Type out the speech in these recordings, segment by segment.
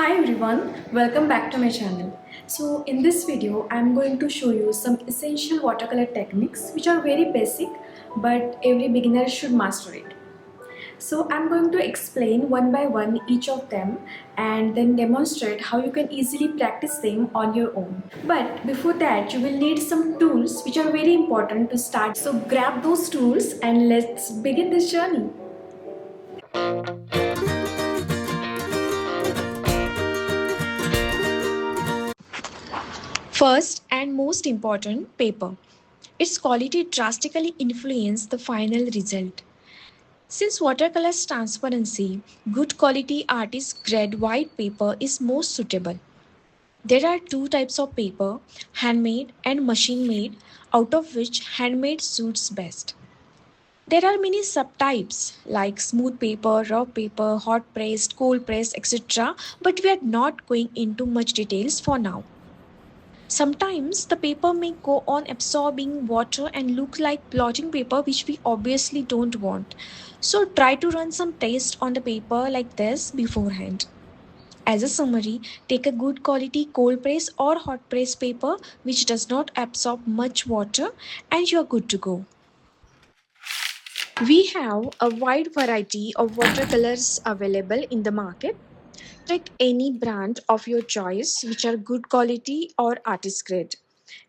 Hi everyone, welcome back to my channel. So in this video, I'm going to show you some essential watercolor techniques which are very basic but every beginner should master it. So I'm going to explain one by one each of them and then demonstrate how you can easily practice them on your own. But before that, you will need some tools which are very important to start. So grab those tools and let's begin this journey. First and most important, paper. Its quality drastically influences the final result. Since watercolor's transparency, good quality artist grade white paper is most suitable. There are two types of paper, handmade and machine made, out of which handmade suits best. There are many subtypes like smooth paper, rough paper, hot pressed, cold pressed, etc. But we are not going into much details for now. Sometimes the paper may go on absorbing water and look like blotting paper, which we obviously don't want. So try to run some tests on the paper like this beforehand. As a summary, take a good quality cold press or hot press paper which does not absorb much water and you are good to go. We have a wide variety of watercolors available in the market. Pick any brand of your choice which are good quality or artist grade.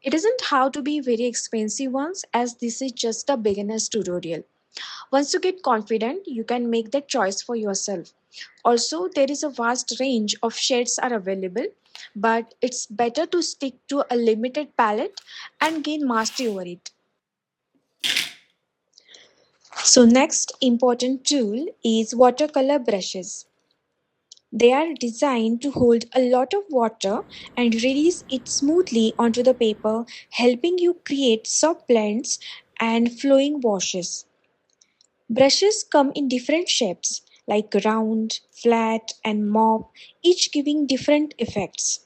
It doesn't have to be very expensive ones as this is just a beginner's tutorial. Once you get confident, you can make that choice for yourself. Also, there is a vast range of shades are available, but it's better to stick to a limited palette and gain mastery over it. So next important tool is watercolor brushes. They are designed to hold a lot of water and release it smoothly onto the paper, helping you create soft blends and flowing washes. Brushes come in different shapes like round, flat, and mop, each giving different effects.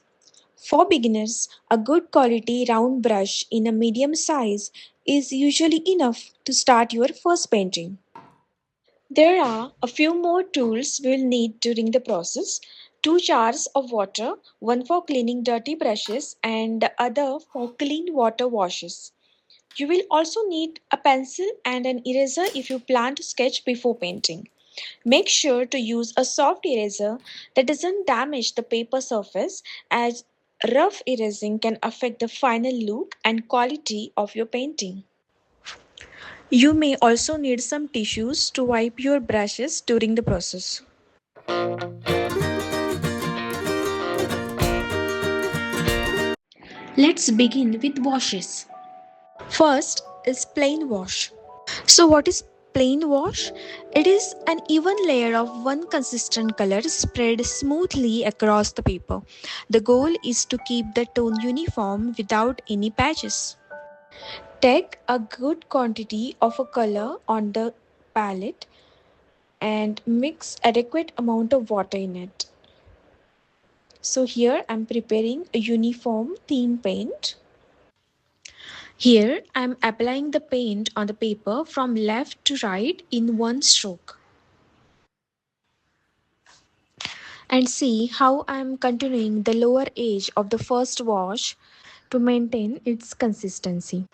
For beginners, a good quality round brush in a medium size is usually enough to start your first painting. There are a few more tools we'll need during the process. Two jars of water, one for cleaning dirty brushes and the other for clean water washes. You will also need a pencil and an eraser if you plan to sketch before painting. Make sure to use a soft eraser that doesn't damage the paper surface as rough erasing can affect the final look and quality of your painting. You may also need some tissues to wipe your brushes during the process. Let's begin with washes. First is plain wash. So what is plain wash? It is an even layer of one consistent color spread smoothly across the paper. The goal is to keep the tone uniform without any patches. Take a good quantity of a color on the palette and mix adequate amount of water in it. So here I'm preparing a uniform theme paint. Here I'm applying the paint on the paper from left to right in one stroke. And see how I'm continuing the lower edge of the first wash to maintain its consistency.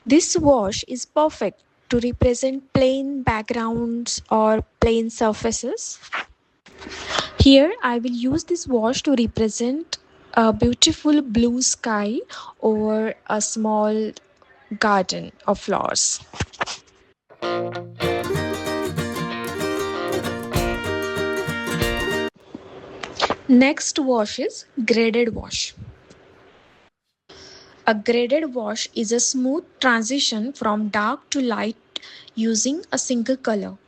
This wash is perfect to represent plain backgrounds or plain surfaces. Here I will use this wash to represent a beautiful blue sky or a small garden of flowers. Next wash is graded wash. A graded wash is a smooth transition from dark to light using a single color.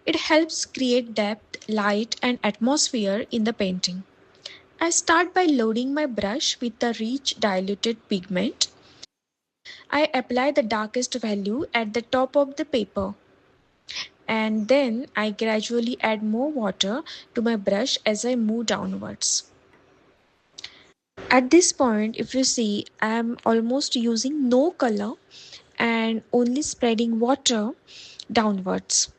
It helps create depth, light, and atmosphere in the painting. I start by loading my brush with a rich diluted pigment. I apply the darkest value at the top of the paper and then I gradually add more water to my brush as I move downwards. At this point, if you see, I am almost using no color and only spreading water downwards.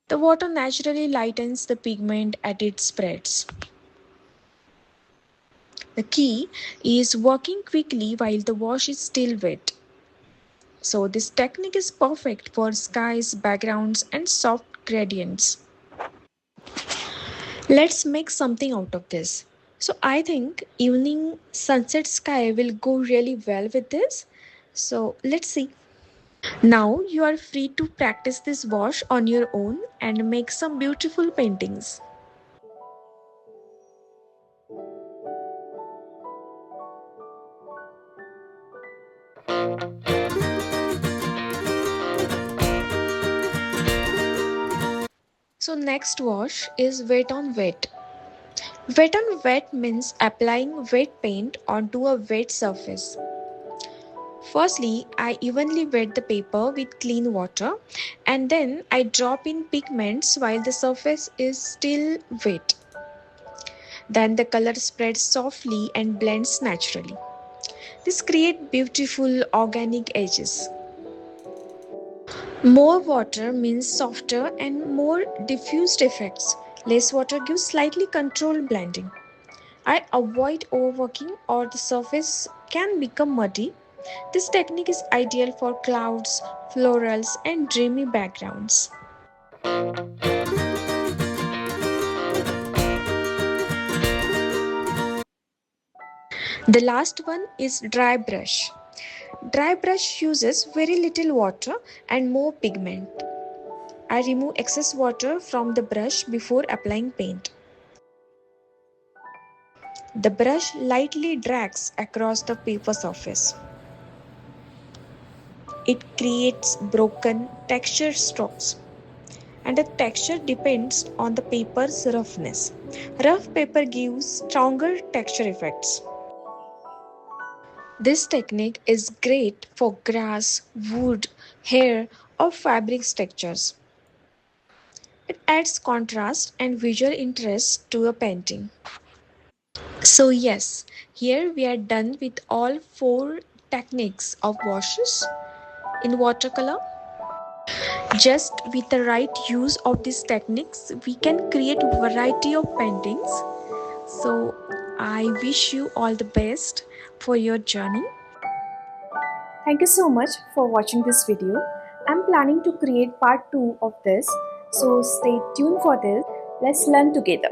The water naturally lightens the pigment as it spreads. The key is working quickly while the wash is still wet. So, this technique is perfect for skies, backgrounds, and soft gradients. Let's make something out of this. So, I think evening sunset sky will go really well with this. So, let's see. Now, you are free to practice this wash on your own and make some beautiful paintings. So, next wash is wet on wet. Wet on wet means applying wet paint onto a wet surface. Firstly, I evenly wet the paper with clean water and then I drop in pigments while the surface is still wet. Then the color spreads softly and blends naturally. This creates beautiful organic edges. More water means softer and more diffused effects. Less water gives slightly controlled blending. I avoid overworking or the surface can become muddy. This technique is ideal for clouds, florals, and dreamy backgrounds. The last one is dry brush. Dry brush uses very little water and more pigment. I remove excess water from the brush before applying paint. The brush lightly drags across the paper surface. It creates broken texture strokes, and the texture depends on the paper's roughness. Rough paper gives stronger texture effects. This technique is great for grass, wood, hair, or fabric textures. It adds contrast and visual interest to a painting. So, yes, here we are done with all four techniques of washes in watercolor. Just with the right use of these techniques, we can create a variety of paintings. So, I wish you all the best for your journey. Thank you so much for watching this video. I'm planning to create part 2 of this, so stay tuned for this. Let's learn together.